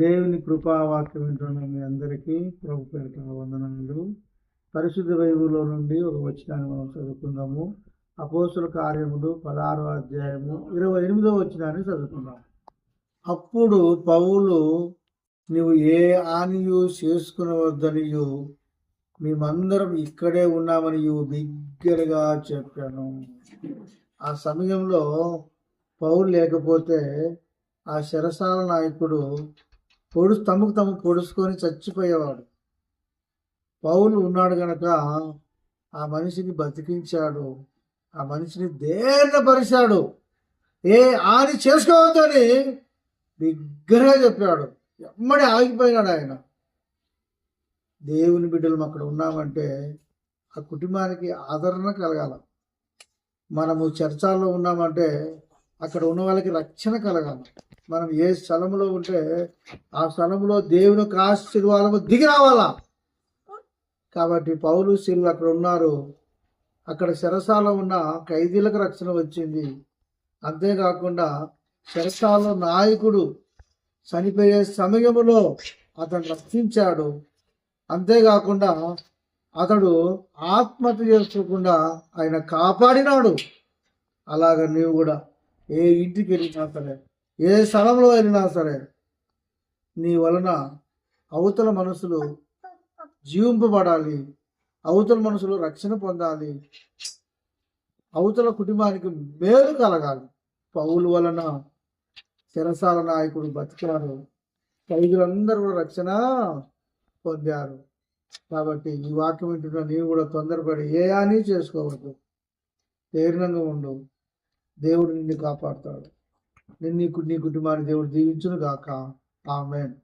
దేవుని కృపావాక్యం వింటున్న మీ అందరికీ ప్రభు పేరిట వందనాలు. పరిశుద్ధ బైబిల్లో నుండి ఒక వచనాన్ని మనం చదువుకుందాము. అపోస్తుల కార్యములు 16వ అధ్యాయము 28వ వచనాన్ని చదువుకుందాం. అప్పుడు పౌలు, నీవు ఏ హానియు చేసుకునవద్దనియు మేమందరం ఇక్కడే ఉన్నామనియు బిగ్గరగా చెప్పాను. ఆ సమయంలో పౌలు లేకపోతే ఆ చెరసాల నాయకుడు తమకు పొడుచుకొని చచ్చిపోయేవాడు. పౌలు ఉన్నాడు గనక ఆ మనిషిని బతికించాడు, ఆ మనిషిని దేన్నపరిచాడు. ఏ హాని చేసుకోవద్దని బిగ్గరగా చెప్పాడు. ఎమ్మడి ఆగిపోయినాడు ఆయన. దేవుని బిడ్డలు అక్కడ ఉన్నామంటే ఆ కుటుంబానికి ఆదరణ కలగాల. మనము చర్చాల్లో ఉన్నామంటే అక్కడ ఉన్న వాళ్ళకి రక్షణ కలగాలి. మనం ఏ స్థలంలో ఉంటే ఆ స్థలంలో దేవుని యొక్క ఆశీర్వాదము దిగి రావాలా. కాబట్టి పౌలు శీలు అక్కడ ఉన్నారు. అక్కడ చెరసాల ఉన్న ఖైదీలకు రక్షణ వచ్చింది. అంతేకాకుండా చెరసాల నాయకుడు చనిపోయే సమయంలో అతను రక్షించాడు. అంతేకాకుండా అతడు ఆత్మహత్య చేసుకోకుండా ఆయన కాపాడినాడు. అలాగ నీవు కూడా ఏ ఇంటికి వెళ్ళినా సరే, ఏ స్థలంలో వెళ్ళినా సరే, నీ వలన అవతల మనసులు జీవింపబడాలి, అవతల మనసులు రక్షణ పొందాలి, అవతల కుటుంబానికి మేలు కలగాలి. పౌలు వలన చెరసాల నాయకుడు బతికారు, ఖైదీలందరూ కూడా రక్షణ పొందారు. కాబట్టి ఈ వాక్యం వింటున్న నీవు కూడా తొందరపడి ఏ హాని చేసుకోవద్దు, ధైర్యంగా ఉండు. దేవుడు నిన్ను కాపాడుతాడు. నీ కుటుంబాన్ని దేవుడు దీవించును గాక. ఆమేన్.